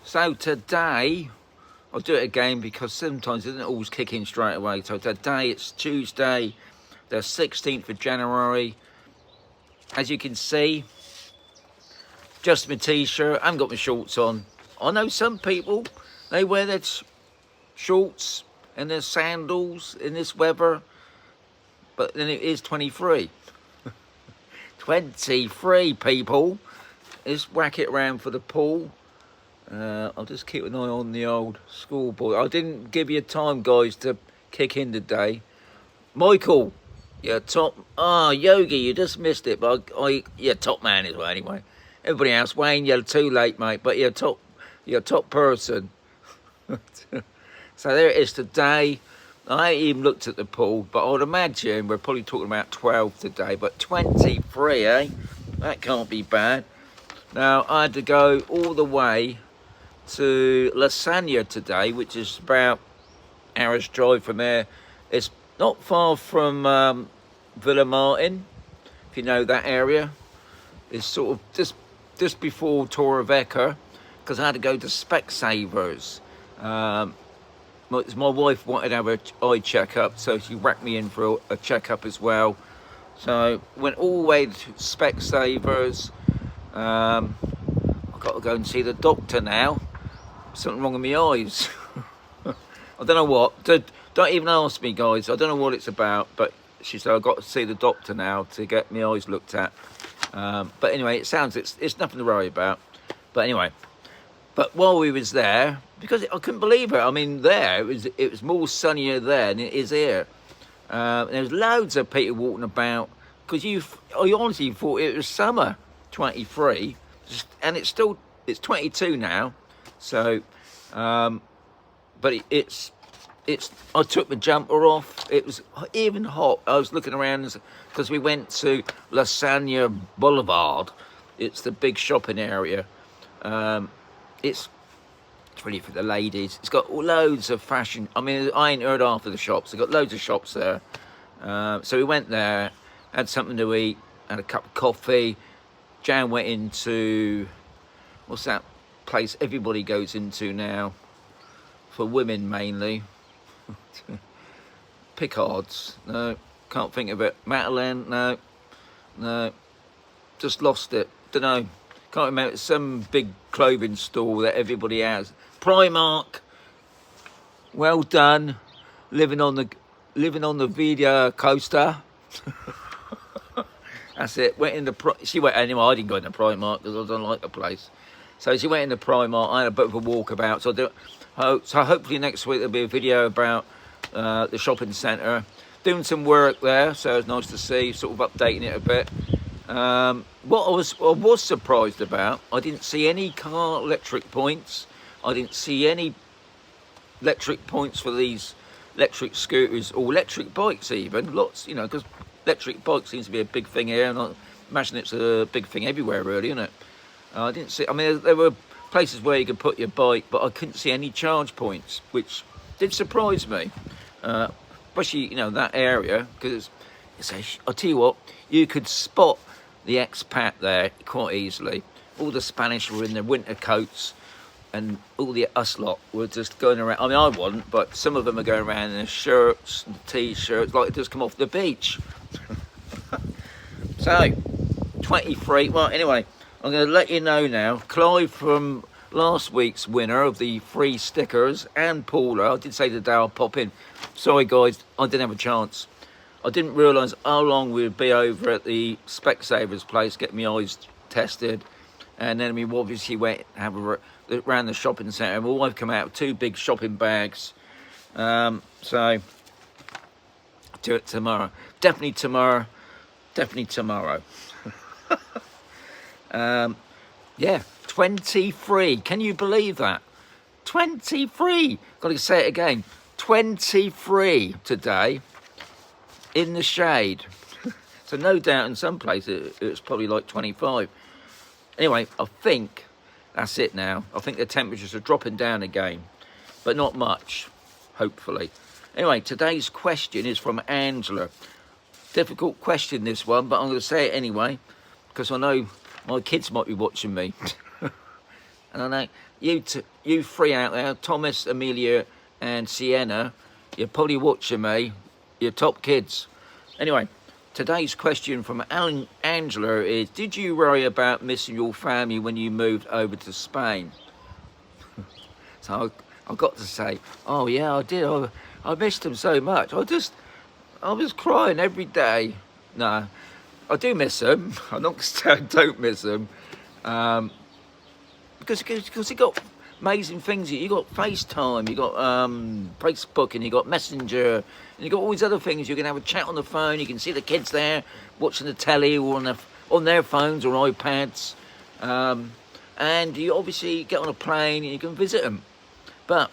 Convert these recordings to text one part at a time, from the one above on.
So today, I'll do it again because sometimes it doesn't always kick in straight away. So today it's Tuesday, the 16th of January. As you can see, just my t-shirt, I haven't got my shorts on. I know some people, they wear their shorts and their sandals in this weather, but then it is 23. 23 people. Let's whack it around for the pool. I'll just keep an eye on the old scoreboard. I didn't give you time, guys, to kick in today. Michael, you're top. Yogi, you just missed it, but you're top man as well. Anyway, everybody else, Wayne, you're too late, mate. But you're top person. So there it is today. I ain't even looked at the pool, but I would imagine we're probably talking about 12 today. But 23, eh? That can't be bad. Now I had to go all the way to Lasagna today, which is about an hour's drive from there. It's not far from Villa Martin, if you know that area. It's sort of just before Torrevecca, because I had to go to Specsavers. My wife wanted to have an eye checkup, so she whacked me in for a checkup as well. So went all the way to Specsavers. I've got to go and see the doctor now. Something wrong with my eyes. I don't know what. Don't even ask me, guys. I don't know what it's about, but she said I've got to see the doctor now to get my eyes looked at. But anyway, it's nothing to worry about. But anyway, but while we was there, because I couldn't believe it. I mean, it was more sunnier there than it is here. There was loads of people walking about because I honestly thought it was summer. 23, and it's 22 now. So, but it's. I took the jumper off. It was even hot. I was looking around because we went to Lasagna Boulevard. It's the big shopping area. It's really for the ladies. It's got loads of fashion. I mean, I ain't heard half of the shops. They've got loads of shops there. So we went there, had something to eat, had a cup of coffee. Jan went into, what's that place everybody goes into now? For women mainly. Pickard's, no, can't think of it. Madeleine, no, just lost it. Don't know, can't remember. It's some big clothing store that everybody has. Primark, well done. Living on the Vida Costa. That's it. Went in she went anyway. I didn't go into Primark because I don't like the place. So she went into Primark. I had a bit of a walkabout. So hopefully next week there'll be a video about the shopping centre. Doing some work there, so it's nice to see. Sort of updating it a bit. What I was surprised about, I didn't see any car electric points. I didn't see any electric points for these electric scooters or electric bikes even. Lots, because electric bikes seems to be a big thing here, and I imagine it's a big thing everywhere, really, isn't it? I didn't see. I mean, there were places where you could put your bike, but I couldn't see any charge points, which did surprise me. Especially, that area, because I'll tell you what, you could spot the expat there quite easily. All the Spanish were in their winter coats, and all the us lot were just going around. I mean, I wasn't, but some of them are going around in their shirts and t-shirts, like they just come off the beach. So, 23. Well, anyway, I'm going to let you know now. Clive from last week's winner of the free stickers and Paula. I did say today I'll pop in. Sorry, guys, I didn't have a chance. I didn't realise how long we'd be over at the Specsavers place, getting my eyes tested. And then we obviously went have around the shopping centre. And my wife come out with 2 big shopping bags. So, I'll do it tomorrow. Definitely tomorrow. Yeah, 23. Can you believe that? 23. Got to say it again. 23 today in the shade. So no doubt in some places it's probably like 25. Anyway, I think that's it now. I think the temperatures are dropping down again, but not much, hopefully. Anyway, today's question is from Angela. Difficult question, this one, but I'm going to say it anyway, because I know my kids might be watching me. And I know you three out there, Thomas, Amelia, and Sienna, you're probably watching me. You're top kids. Anyway, today's question from Angela is: did you worry about missing your family when you moved over to Spain? So I got to say, oh yeah, I did. I missed them so much. I was crying every day. No, I do miss them. I'm not saying I don't miss them. Because you got amazing things. You got FaceTime, you got Facebook, and you got Messenger, and you got all these other things. You can have a chat on the phone. You can see the kids there watching the telly or on their phones or iPads, and you obviously get on a plane and you can visit them. But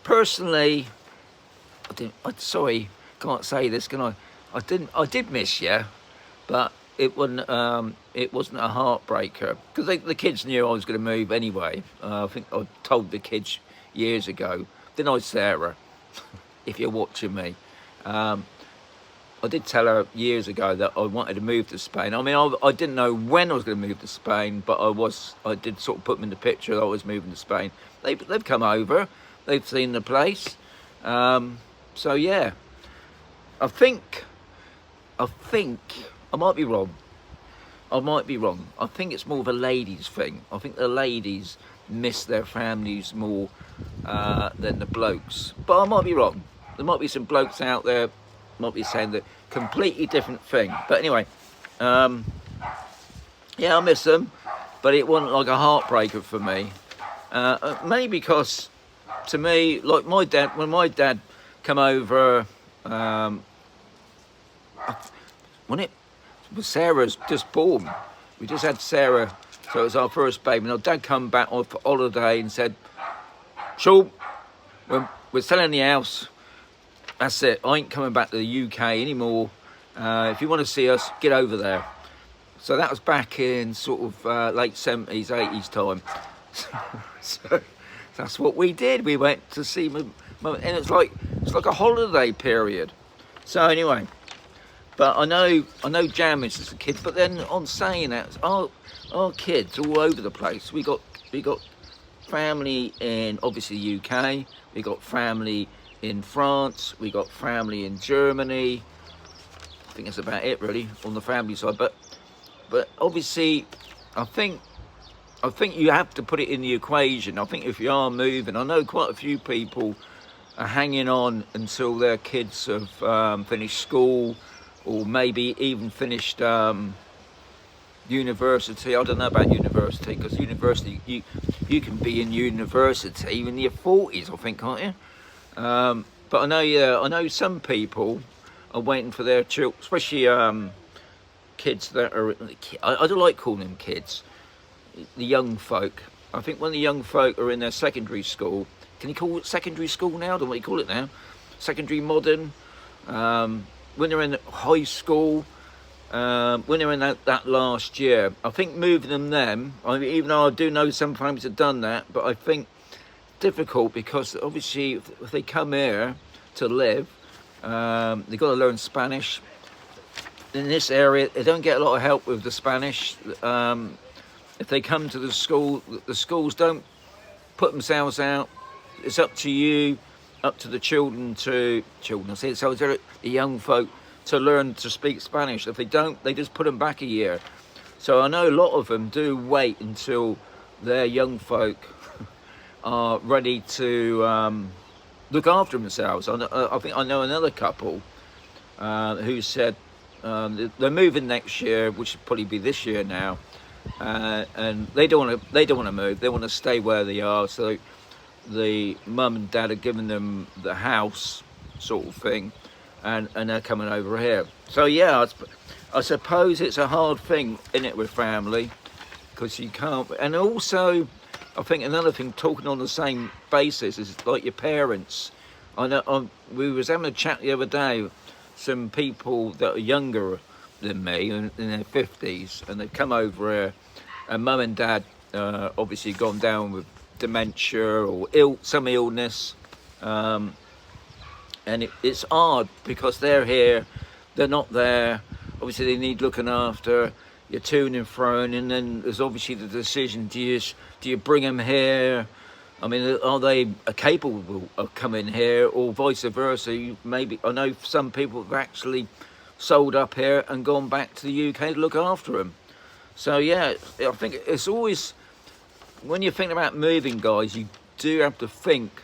personally, sorry, can't say this, can I? I did miss you, but it wasn't a heartbreaker because the kids knew I was going to move anyway. I think I told the kids years ago, didn't I, Sarah? If you're watching me, I did tell her years ago that I wanted to move to Spain. I mean, I didn't know when I was going to move to Spain, but I did sort of put them in the picture that I was moving to Spain. They've come over, they've seen the place, so yeah. I think I might be wrong. I think it's more of a ladies thing. I think the ladies miss their families more than the blokes. But I might be wrong. There might be some blokes out there might be saying the completely different thing. But anyway, yeah, I miss them. But it wasn't like a heartbreaker for me. Mainly because, to me, like when my dad come over, when it was Sarah's just born, we just had Sarah, so it was our first baby. And our dad come back on holiday and said, "Sean, we're selling the house. That's it. I ain't coming back to the UK anymore. If you want to see us, get over there." So that was back in sort of late 70s, 80s time. So that's what we did. We went to see my mum, and it's like a holiday period. So anyway. But I know Jam is a kid. But then on saying that, our kids all over the place. We got family in obviously UK. We got family in France. We got family in Germany. I think that's about it really on the family side. But obviously, I think you have to put it in the equation. I think if you are moving, I know quite a few people are hanging on until their kids have finished school. Or maybe even finished university. I don't know about university, because university, you can be in university in your 40s, I think, can't you? But I know some people are waiting for their children, especially kids that are, I don't like calling them kids, the young folk. I think when the young folk are in their secondary school, can you call it secondary school now? I don't know what you call it now. Secondary modern. When they're in high school, when they're in that last year, I think moving them, I mean, even though I do know some families have done that, but I think difficult because obviously if they come here to live, they've got to learn Spanish. In this area, they don't get a lot of help with the Spanish. If they come to the schools don't put themselves out. It's up to you. Up to the children, the young folk to learn to speak Spanish. If they don't, they just put them back a year. So I know a lot of them do wait until their young folk are ready to look after themselves. I think I know another couple who said they're moving next year, which should probably be this year now, and they don't want to move. They want to stay where they are. So the mum and dad are giving them the house sort of thing, and they're coming over here. So yeah, I suppose it's a hard thing in it with family, because you can't. And also I think another thing, talking on the same basis, is like your parents. I know we was having a chat the other day, some people that are younger than me, in their 50s, and they've come over here, and mum and dad obviously gone down with dementia or some illness, and it's hard because they're here, they're not there. Obviously they need looking after. you're to and fro, and then there's obviously the decision: do you bring them here? I mean, are they capable of coming here, or vice versa? Maybe I know some people have actually sold up here and gone back to the UK to look after them. So yeah, I think it's always, when you're thinking about moving, guys, you do have to think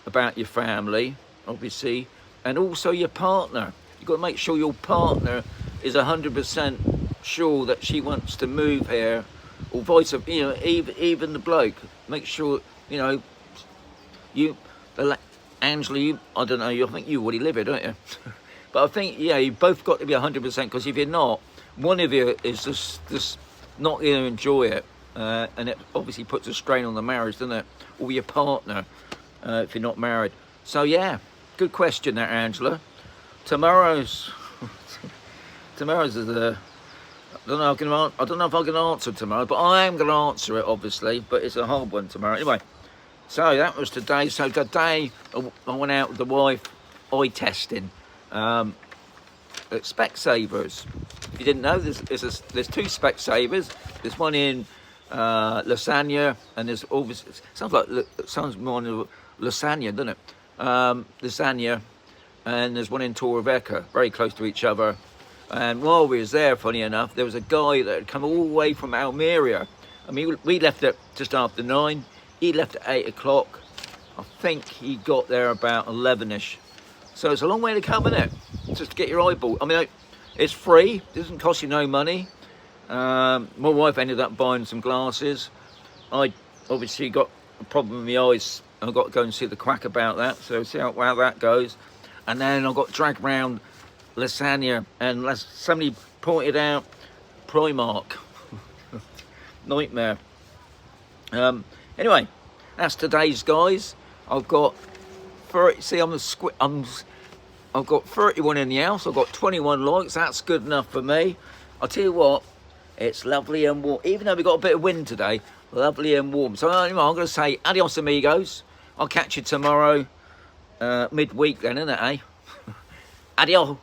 about your family, obviously, and also your partner. You've got to make sure your partner is 100% sure that she wants to move here, or vice versa. You know, even the bloke. Make sure, you know, Angela, I don't know, I think you already live here, don't you? But I think, yeah, you both got to be 100%, because if you're not, one of you is just not going to enjoy it. And it obviously puts a strain on the marriage, doesn't it? Or your partner, if you're not married. So, yeah, good question there, Angela. Tomorrow's is I don't know if I can answer tomorrow, but I am going to answer it, obviously. But it's a hard one tomorrow. Anyway, so that was today. So today I went out with the wife eye testing. At Specsavers. If you didn't know, there's two Specsavers. There's one in Lasagna, and there's obviously sounds more like lasagna, doesn't it? Lasagna, and there's one in Torrevecca, very close to each other. And while we was there, funny enough, there was a guy that had come all the way from Almeria. I mean, we left at just after 9. He left at 8 o'clock. I think he got there about 11ish. So it's a long way to come, isn't it? Just to get your eyeball. I mean, it's free. It doesn't cost you no money. My wife ended up buying some glasses. I obviously got a problem with my eyes. I've got to go and see the quack about that. So see how that goes. And then I got dragged around Lasagna, and somebody pointed out Primark. Nightmare. Anyway, that's today's, guys. I've got 30, see, I've got 31 in the house. I've got 21 likes. That's good enough for me. I'll tell you what, it's lovely and warm. Even though we got a bit of wind today, lovely and warm. So anyway, I'm going to say adios, amigos. I'll catch you tomorrow, midweek then, isn't it, eh? Adios.